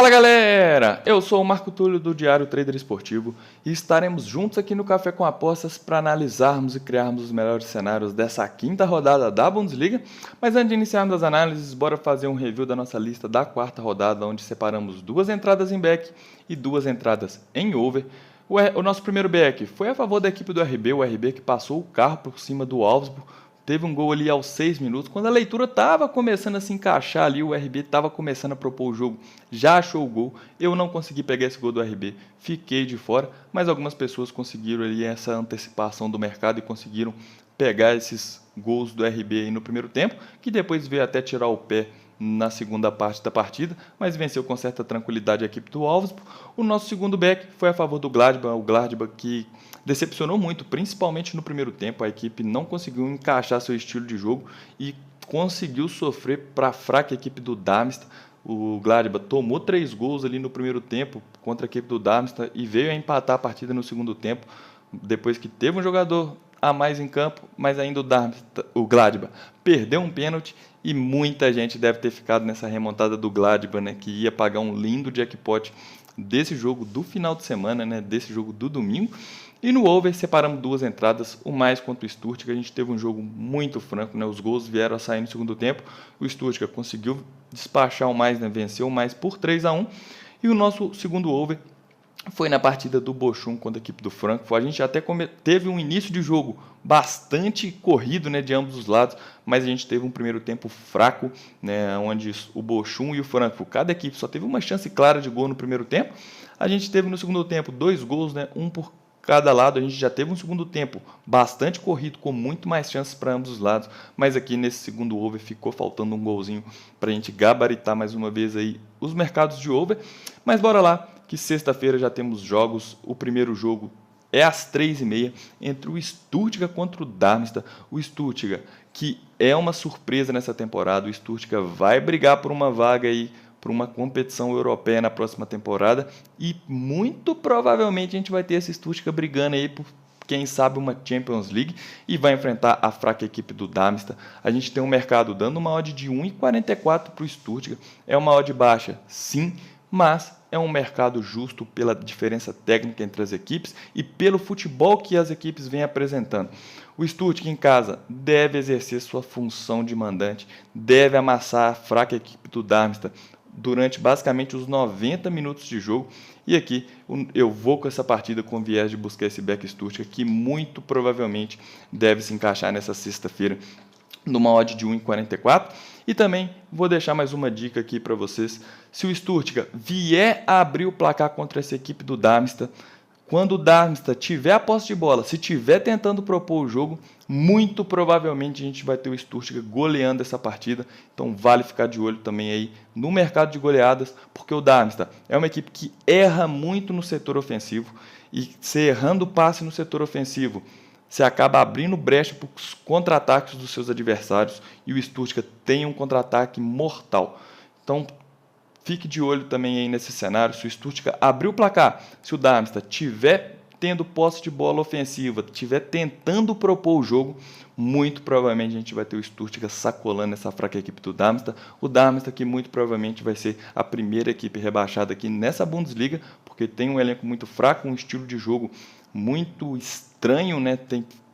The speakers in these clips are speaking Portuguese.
Fala galera, eu sou o Marco Túlio do Diário Trader Esportivo e estaremos juntos aqui no Café com Apostas para analisarmos e criarmos os melhores cenários dessa quinta rodada da Bundesliga. Mas antes de iniciarmos as análises, bora fazer um review da nossa lista da quarta rodada, onde separamos duas entradas em back e duas entradas em over. O nosso primeiro back foi a favor da equipe do RB, o RB que passou o carro por cima do Wolfsburg. Teve um gol ali aos 6 minutos, quando a leitura estava começando a se encaixar ali, o RB estava começando a propor o jogo, já achou o gol, eu não consegui pegar esse gol do RB, fiquei de fora, mas algumas pessoas conseguiram ali essa antecipação do mercado e conseguiram pegar esses gols do RB aí no primeiro tempo, que depois veio até tirar o pé na segunda parte da partida, mas venceu com certa tranquilidade a equipe do Wolfsburg. O nosso segundo back foi a favor do Gladbach, o Gladbach que decepcionou muito, principalmente no primeiro tempo. A equipe não conseguiu encaixar seu estilo de jogo e conseguiu sofrer para a fraca equipe do Darmstadt. O Gladbach tomou 3 gols ali no primeiro tempo contra a equipe do Darmstadt e veio a empatar a partida no segundo tempo, depois que teve um jogador a mais em campo, mas ainda o Gladbach perdeu um pênalti e muita gente deve ter ficado nessa remontada do Gladbach, né, que ia pagar um lindo jackpot desse jogo do final de semana, né, desse jogo do domingo. E no over separamos duas entradas, o mais contra o Stuttgart. A gente teve um jogo muito franco, né, os gols vieram a sair no segundo tempo. O Stuttgart conseguiu despachar o mais, né, venceu o mais por 3-1. E o nosso segundo over foi na partida do Bochum contra a equipe do Frankfurt. A gente até teve um início de jogo bastante corrido, né, de ambos os lados, mas a gente teve um primeiro tempo fraco, né, onde o Bochum e o Frankfurt, cada equipe só teve uma chance clara de gol no primeiro tempo. A gente teve no segundo tempo 2 gols, né, um por cada lado. A gente já teve um segundo tempo bastante corrido, com muito mais chances para ambos os lados, mas aqui nesse segundo over ficou faltando um golzinho para a gente gabaritar mais uma vez aí os mercados de over. Mas bora lá, que sexta-feira já temos jogos. O primeiro jogo é às 3h30 entre o Stuttgart contra o Darmstadt. O Stuttgart, que é uma surpresa nessa temporada, o Stuttgart vai brigar por uma vaga aí para uma competição europeia na próxima temporada e muito provavelmente a gente vai ter esse Stuttgart brigando aí por, quem sabe, uma Champions League e vai enfrentar a fraca equipe do Darmstadt. A gente tem um mercado dando uma odd de 1,44 para o Stuttgart. É uma odd baixa, sim, mas é um mercado justo pela diferença técnica entre as equipes e pelo futebol que as equipes vêm apresentando. O Stuttgart em casa deve exercer sua função de mandante, deve amassar a fraca equipe do Darmstadt durante basicamente os 90 minutos de jogo. E aqui eu vou com essa partida com viés de buscar esse back Stuttgart, que muito provavelmente deve se encaixar nessa sexta-feira numa odd de 1,44. E também vou deixar mais uma dica aqui para vocês. Se o Stuttgart vier a abrir o placar contra essa equipe do Darmstadt, quando o Darmstadt tiver a posse de bola, se tiver tentando propor o jogo, muito provavelmente a gente vai ter o Stuttgart goleando essa partida. Então vale ficar de olho também aí no mercado de goleadas, porque o Darmstadt é uma equipe que erra muito no setor ofensivo, e se errando o passe no setor ofensivo, você acaba abrindo brecha para os contra-ataques dos seus adversários, e o Stuttgart tem um contra-ataque mortal. Então fique de olho também aí nesse cenário. Se o Stuttgart abrir o placar, se o Darmstadt tiver tendo posse de bola ofensiva, tiver tentando propor o jogo, muito provavelmente a gente vai ter o Stuttgart sacolando essa fraca equipe do Darmstadt. O Darmstadt que muito provavelmente vai ser a primeira equipe rebaixada aqui nessa Bundesliga, porque tem um elenco muito fraco, um estilo de jogo muito estranho, né?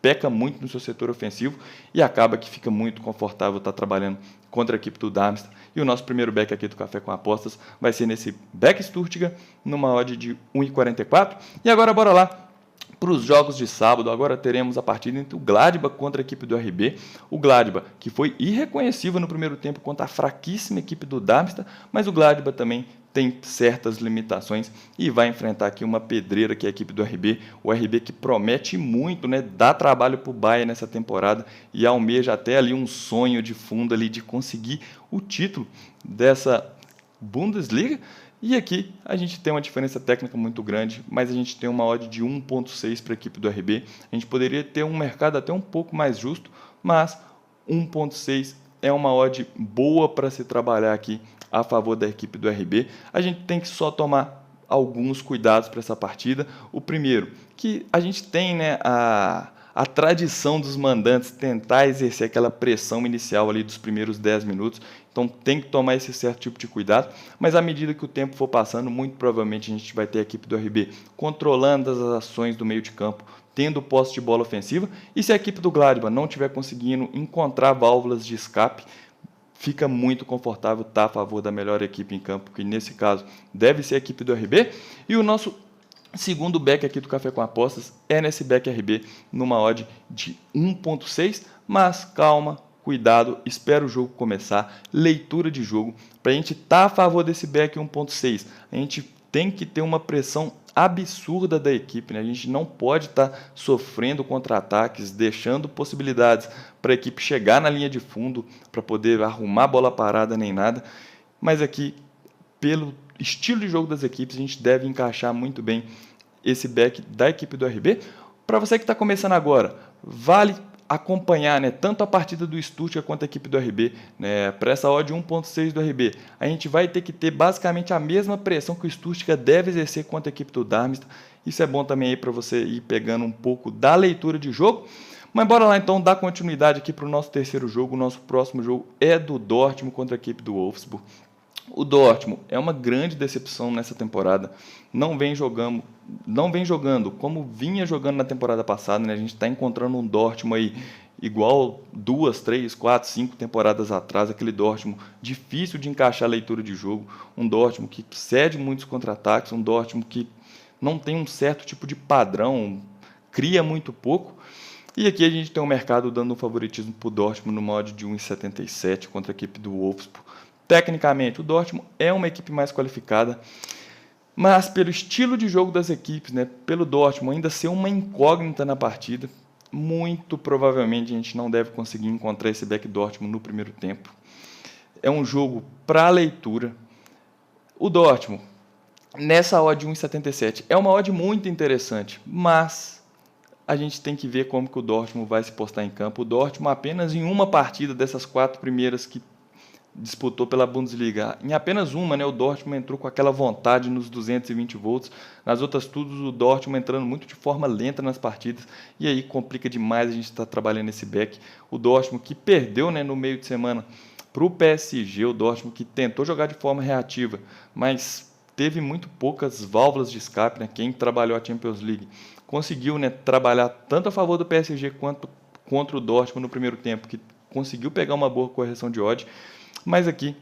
Peca muito no seu setor ofensivo e acaba que fica muito confortável estar trabalhando contra a equipe do Darmstadt. E o nosso primeiro back aqui do Café com Apostas vai ser nesse back Stuttgart, numa odd de 1,44. E agora bora lá para os jogos de sábado. Agora teremos a partida entre o Gladbach contra a equipe do RB. O Gladbach, que foi irreconhecível no primeiro tempo contra a fraquíssima equipe do Darmstadt, mas o Gladbach também tem certas limitações e vai enfrentar aqui uma pedreira, que é a equipe do RB. O RB que promete muito, né? Dá trabalho para o Bayern nessa temporada e almeja até ali um sonho de fundo ali de conseguir o título dessa Bundesliga. E aqui a gente tem uma diferença técnica muito grande, mas a gente tem uma odd de 1,6 para a equipe do RB. A gente poderia ter um mercado até um pouco mais justo, mas 1,6 é uma odd boa para se trabalhar aqui a favor da equipe do RB. A gente tem que só tomar alguns cuidados para essa partida. O primeiro, que a gente tem, né, a a tradição dos mandantes tentar exercer aquela pressão inicial ali dos primeiros 10 minutos. Então tem que tomar esse certo tipo de cuidado, mas à medida que o tempo for passando, muito provavelmente a gente vai ter a equipe do RB controlando as ações do meio de campo, tendo posse de bola ofensiva, e se a equipe do Gladbach não estiver conseguindo encontrar válvulas de escape, fica muito confortável estar a favor da melhor equipe em campo, que nesse caso deve ser a equipe do RB, e o nosso segundo back aqui do Café com Apostas é nesse back RB, numa odd de 1.6, mas calma, cuidado, espera o jogo começar, leitura de jogo, para a gente estar a favor desse back 1.6, a gente tem que ter uma pressão absurda da equipe, né? A gente não pode estar sofrendo contra-ataques, deixando possibilidades para a equipe chegar na linha de fundo, para poder arrumar a bola parada nem nada, mas aqui, pelo estilo de jogo das equipes, a gente deve encaixar muito bem esse back da equipe do RB. Para você que está começando agora, vale acompanhar, né, tanto a partida do Stuttgart quanto a equipe do RB, né, para essa odd 1.6 do RB. A gente vai ter que ter basicamente a mesma pressão que o Stuttgart deve exercer contra a equipe do Darmstadt. Isso é bom também para você ir pegando um pouco da leitura de jogo. Mas bora lá então dar continuidade aqui para o nosso terceiro jogo. O nosso próximo jogo é do Dortmund contra a equipe do Wolfsburg. O Dortmund é uma grande decepção nessa temporada, não vem jogando como vinha jogando na temporada passada, né? A gente está encontrando um Dortmund aí igual 2, 3, 4, 5 temporadas atrás, aquele Dortmund difícil de encaixar a leitura de jogo, um Dortmund que cede muitos contra-ataques, um Dortmund que não tem um certo tipo de padrão, cria muito pouco. E aqui a gente tem um mercado dando um favoritismo para o Dortmund no modo de 1,77 contra a equipe do Wolfsburg. Tecnicamente, o Dortmund é uma equipe mais qualificada, mas pelo estilo de jogo das equipes, né, pelo Dortmund ainda ser uma incógnita na partida, muito provavelmente a gente não deve conseguir encontrar esse back Dortmund no primeiro tempo. É um jogo para leitura. O Dortmund, nessa odd 1,77, é uma odd muito interessante, mas a gente tem que ver como que o Dortmund vai se postar em campo. O Dortmund apenas em uma partida dessas 4 primeiras que disputou pela Bundesliga. Em apenas uma, né, o Dortmund entrou com aquela vontade nos 220 volts. Nas outras tudo, o Dortmund entrando muito de forma lenta nas partidas. E aí complica demais a gente estar trabalhando esse back. O Dortmund que perdeu, né, no meio de semana para o PSG. O Dortmund que tentou jogar de forma reativa, mas teve muito poucas válvulas de escape. Né? Quem trabalhou a Champions League conseguiu, né, trabalhar tanto a favor do PSG quanto contra o Dortmund no primeiro tempo, que conseguiu pegar uma boa correção de odd. Mas aqui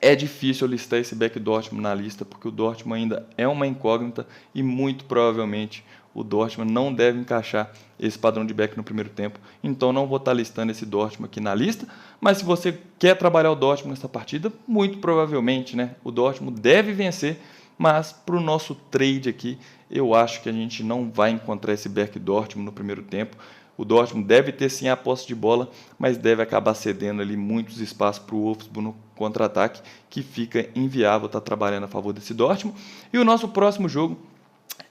é difícil listar esse back Dortmund na lista, porque o Dortmund ainda é uma incógnita e muito provavelmente o Dortmund não deve encaixar esse padrão de back no primeiro tempo. Então não vou estar listando esse Dortmund aqui na lista, mas se você quer trabalhar o Dortmund nessa partida, muito provavelmente, né, o Dortmund deve vencer, mas para o nosso trade aqui, eu acho que a gente não vai encontrar esse back Dortmund no primeiro tempo. O Dortmund deve ter sim a posse de bola, mas deve acabar cedendo ali muitos espaços para o Wolfsburg no contra-ataque, que fica inviável estar trabalhando a favor desse Dortmund. E o nosso próximo jogo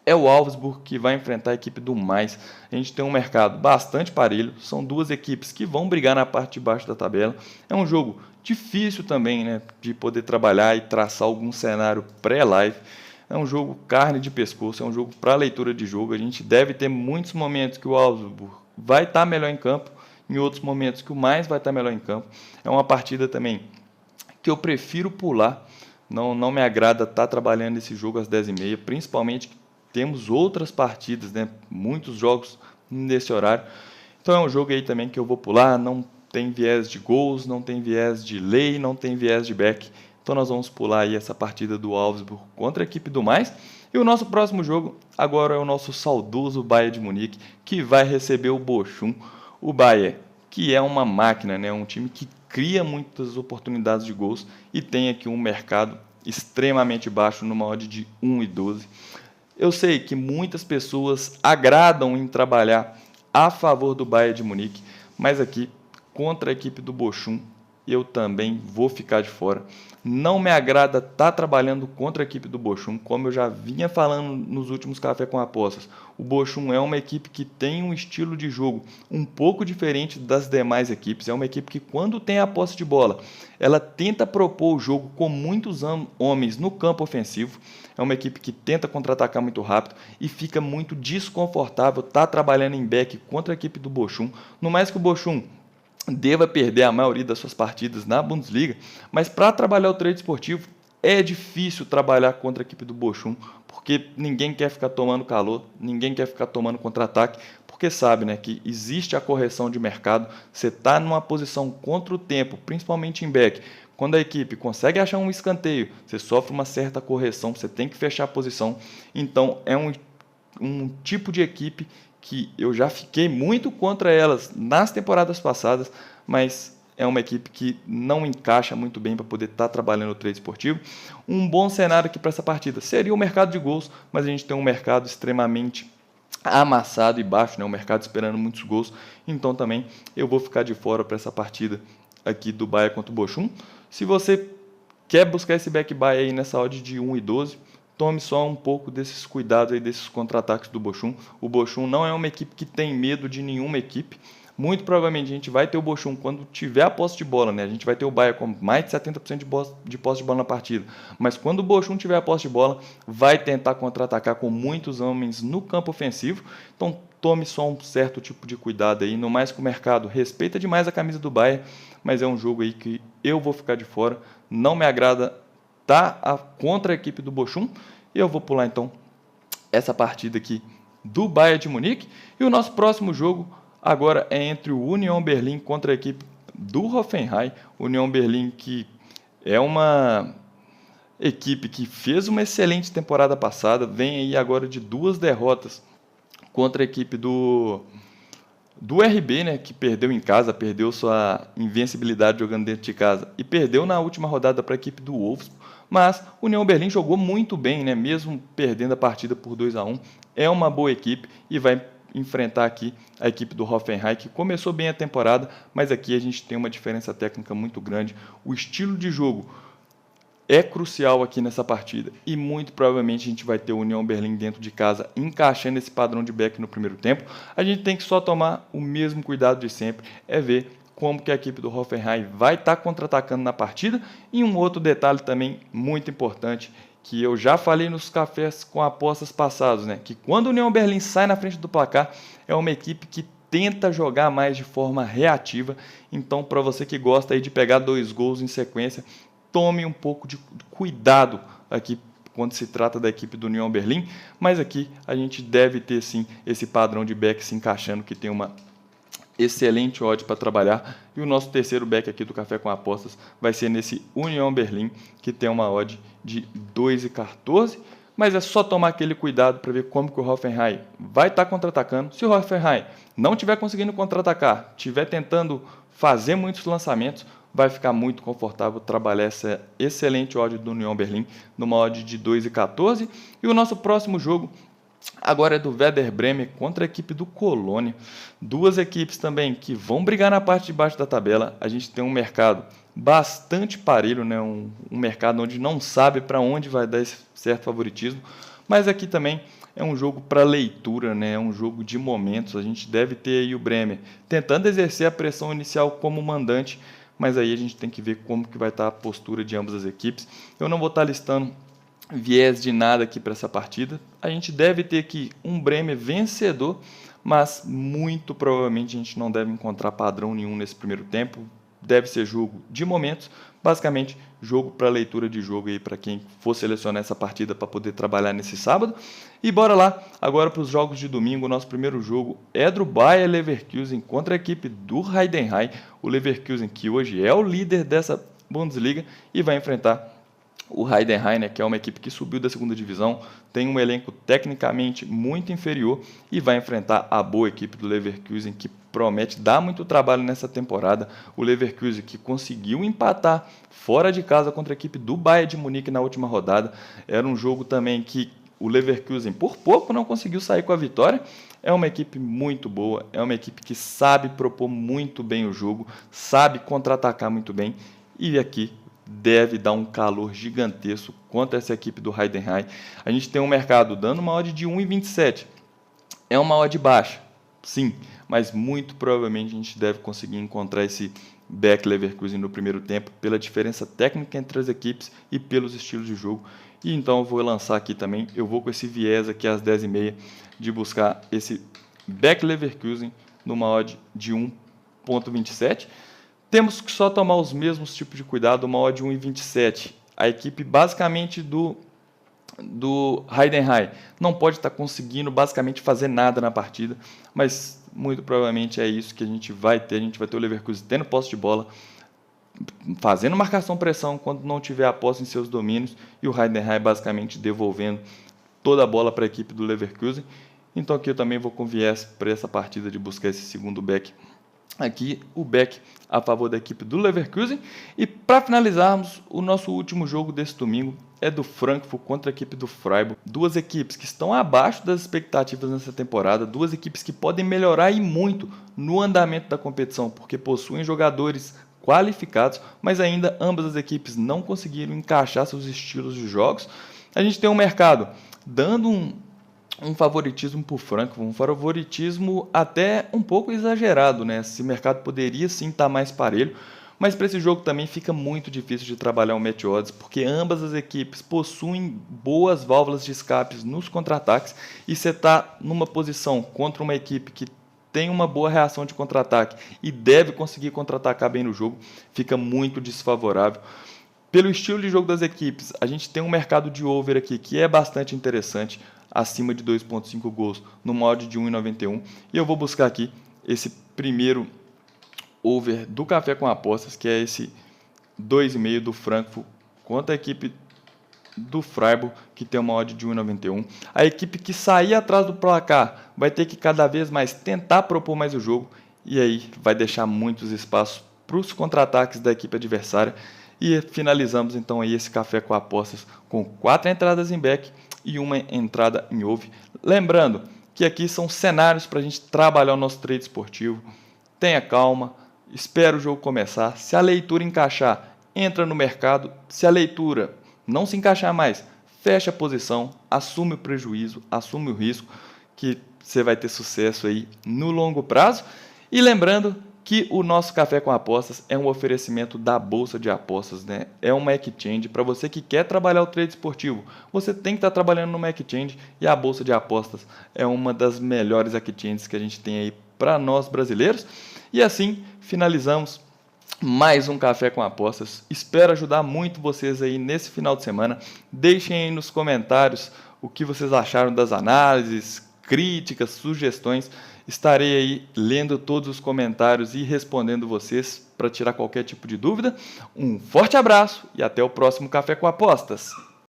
é o Wolfsburg, que vai enfrentar a equipe do Mainz. A gente tem um mercado bastante parelho, são duas equipes que vão brigar na parte de baixo da tabela. É um jogo difícil também, né, de poder trabalhar e traçar algum cenário pré-live. É um jogo carne de pescoço, é um jogo para leitura de jogo. A gente deve ter muitos momentos que o Wolfsburg vai estar melhor em campo, em outros momentos que o Mainz vai estar melhor em campo. É uma partida também que eu prefiro pular, não me agrada estar trabalhando esse jogo às 10h30, principalmente que temos outras partidas, né, muitos jogos nesse horário. Então é um jogo aí também que eu vou pular, não tem viés de gols, não tem viés de lei, não tem viés de back. Então nós vamos pular aí essa partida do Wolfsburg contra a equipe do Mainz. E o nosso próximo jogo agora é o nosso saudoso Bayern de Munique, que vai receber o Bochum. O Bayern, que é uma máquina, né? Um time que cria muitas oportunidades de gols e tem aqui um mercado extremamente baixo numa odd de 1,12. Eu sei que muitas pessoas agradam em trabalhar a favor do Bayern de Munique, mas aqui contra a equipe do Bochum eu também vou ficar de fora. Não me agrada estar trabalhando contra a equipe do Bochum, como eu já vinha falando nos últimos Café com Apostas. O Bochum é uma equipe que tem um estilo de jogo um pouco diferente das demais equipes. É uma equipe que, quando tem a posse de bola, ela tenta propor o jogo com muitos homens no campo ofensivo. É uma equipe que tenta contra-atacar muito rápido e fica muito desconfortável estar trabalhando em back contra a equipe do Bochum. No mais que o Bochum deva perder a maioria das suas partidas na Bundesliga, mas para trabalhar o trade esportivo é difícil trabalhar contra a equipe do Bochum, porque ninguém quer ficar tomando calor, ninguém quer ficar tomando contra-ataque, porque sabe, né, que existe a correção de mercado. Você está numa posição contra o tempo, principalmente em back. Quando a equipe consegue achar um escanteio, você sofre uma certa correção, você tem que fechar a posição. Então é um tipo de equipe que eu já fiquei muito contra elas nas temporadas passadas, mas é uma equipe que não encaixa muito bem para poder estar trabalhando o trade esportivo. Um bom cenário aqui para essa partida seria o mercado de gols, mas a gente tem um mercado extremamente amassado e baixo, né? Um mercado esperando muitos gols, então também eu vou ficar de fora para essa partida aqui do Bahia contra o Bochum. Se você quer buscar esse back buy aí nessa odd de 1,12, tome só um pouco desses cuidados aí, desses contra-ataques do Bochum. O Bochum não é uma equipe que tem medo de nenhuma equipe. Muito provavelmente a gente vai ter o Bochum quando tiver a posse de bola, né? A gente vai ter o Bahia com mais de 70% de posse de bola na partida. Mas quando o Bochum tiver a posse de bola, vai tentar contra-atacar com muitos homens no campo ofensivo. Então tome só um certo tipo de cuidado aí. No mais que o mercado respeita demais a camisa do Bahia, mas é um jogo aí que eu vou ficar de fora. Não me agrada contra a equipe do Bochum. E eu vou pular então essa partida aqui do Bayern de Munique. E o nosso próximo jogo agora é entre o Union Berlin contra a equipe do Hoffenheim. Union Berlin, que é uma equipe que fez uma excelente temporada passada, vem aí agora de 2 derrotas contra a equipe do RB, né, que perdeu em casa, perdeu sua invencibilidade jogando dentro de casa e perdeu na última rodada para a equipe do Wolfsburg. Mas o União Berlim jogou muito bem, né, mesmo perdendo a partida por 2-1. É uma boa equipe e vai enfrentar aqui a equipe do Hoffenheim, que começou bem a temporada, mas aqui a gente tem uma diferença técnica muito grande. O estilo de jogo é crucial aqui nessa partida e muito provavelmente a gente vai ter o União Berlim dentro de casa encaixando esse padrão de back no primeiro tempo. A gente tem que só tomar o mesmo cuidado de sempre, é ver como que a equipe do Hoffenheim vai estar contra-atacando na partida. E um outro detalhe também muito importante, que eu já falei nos cafés com apostas passados, né? Que quando o União Berlim sai na frente do placar, é uma equipe que tenta jogar mais de forma reativa. Então, para você que gosta aí de pegar 2 gols em sequência, tome um pouco de cuidado aqui quando se trata da equipe do União Berlim. Mas aqui a gente deve ter sim esse padrão de back se encaixando, que tem uma excelente odd para trabalhar. E o nosso terceiro back aqui do Café com Apostas vai ser nesse União Berlim, que tem uma odd de 2,14. Mas é só tomar aquele cuidado para ver como que o Hoffenheim vai estar contra-atacando. Se o Hoffenheim não estiver conseguindo contra-atacar, estiver tentando fazer muitos lançamentos, vai ficar muito confortável trabalhar essa excelente odd do União Berlim numa odd de 2,14. E o nosso próximo jogo agora é do Werder Bremen contra a equipe do Colônia. 2 equipes também que vão brigar na parte de baixo da tabela. A gente tem um mercado bastante parelho, né? Um mercado onde não sabe para onde vai dar esse certo favoritismo. Mas aqui também é um jogo para leitura, né? É um jogo de momentos. A gente deve ter aí o Bremen tentando exercer a pressão inicial como mandante, mas aí a gente tem que ver como que vai estar a postura de ambas as equipes. Eu não vou estar listando viés de nada aqui para essa partida. A gente deve ter aqui um Bremen vencedor, mas muito provavelmente a gente não deve encontrar padrão nenhum nesse primeiro tempo. Deve ser jogo de momentos, basicamente jogo para leitura de jogo aí para quem for selecionar essa partida para poder trabalhar nesse sábado. E bora lá agora para os jogos de domingo. O nosso primeiro jogo é do Bayer Leverkusen contra a equipe do Heidenheim. O Leverkusen, que hoje é o líder dessa Bundesliga, e vai enfrentar o Heidenheim, né, que é uma equipe que subiu da segunda divisão, tem um elenco tecnicamente muito inferior e vai enfrentar a boa equipe do Leverkusen, que promete dar muito trabalho nessa temporada. O Leverkusen, que conseguiu empatar fora de casa contra a equipe do Bayern de Munique na última rodada. Era um jogo também que o Leverkusen por pouco não conseguiu sair com a vitória. É uma equipe muito boa, é uma equipe que sabe propor muito bem o jogo, sabe contra-atacar muito bem, e aqui deve dar um calor gigantesco contra essa equipe do Heidenheim. A gente tem um mercado dando uma odd de 1,27. É uma odd baixa, sim, mas muito provavelmente a gente deve conseguir encontrar esse Bayer Leverkusen no primeiro tempo, pela diferença técnica entre as equipes e pelos estilos de jogo. E então eu vou lançar aqui também, eu vou com esse viés aqui às 10h30 de buscar esse Bayer Leverkusen numa odd de 1,27. Temos que só tomar os mesmos tipos de cuidado, uma odd de 1,27. A equipe basicamente do Heidenheim não pode estar conseguindo basicamente fazer nada na partida, mas muito provavelmente é isso que a gente vai ter. A gente vai ter o Leverkusen tendo posse de bola, fazendo marcação-pressão quando não tiver a posse em seus domínios, e o Heidenheim basicamente devolvendo toda a bola para a equipe do Leverkusen. Então aqui eu também vou com viés para essa partida de buscar esse segundo back. Aqui o back a favor da equipe do Leverkusen. E para finalizarmos, o nosso último jogo desse domingo é do Frankfurt contra a equipe do Freiburg. Duas equipes que estão abaixo das expectativas nessa temporada, duas equipes que podem melhorar e muito no andamento da competição, porque possuem jogadores qualificados, mas ainda ambas as equipes não conseguiram encaixar seus estilos de jogos. A gente tem um mercado dando um favoritismo para o Frankfurt, um favoritismo até um pouco exagerado, né? Esse mercado poderia sim estar mais parelho, mas para esse jogo também fica muito difícil de trabalhar o match odds, porque ambas as equipes possuem boas válvulas de escapes nos contra-ataques, e você está numa posição contra uma equipe que tem uma boa reação de contra-ataque e deve conseguir contra-atacar bem no jogo, fica muito desfavorável. Pelo estilo de jogo das equipes, a gente tem um mercado de over aqui que é bastante interessante, acima de 2,5 gols, numa odd de 1,91. E eu vou buscar aqui esse primeiro over do Café com Apostas, que é esse 2,5 do Frankfurt contra a equipe do Freiburg, que tem uma odd de 1,91. A equipe que sair atrás do placar vai ter que cada vez mais tentar propor mais o jogo, e aí vai deixar muitos espaços para os contra-ataques da equipe adversária. E finalizamos então aí esse Café com Apostas com 4 entradas em back e uma entrada em over. Lembrando que aqui são cenários para a gente trabalhar o nosso trade esportivo. Tenha calma, espera o jogo começar. Se a leitura encaixar, entra no mercado. Se a leitura não se encaixar mais, fecha a posição, assume o prejuízo, assume o risco, que você vai ter sucesso aí no longo prazo. E lembrando que o nosso Café com Apostas é um oferecimento da Bolsa de Apostas, né? É uma exchange para você que quer trabalhar o trade esportivo. Você tem que estar trabalhando numa exchange, e a Bolsa de Apostas é uma das melhores exchanges que a gente tem aí para nós brasileiros. E assim finalizamos mais um Café com Apostas. Espero ajudar muito vocês aí nesse final de semana. Deixem aí nos comentários o que vocês acharam das análises, críticas, sugestões. Estarei aí lendo todos os comentários e respondendo vocês para tirar qualquer tipo de dúvida. Um forte abraço e até o próximo Café com Apostas.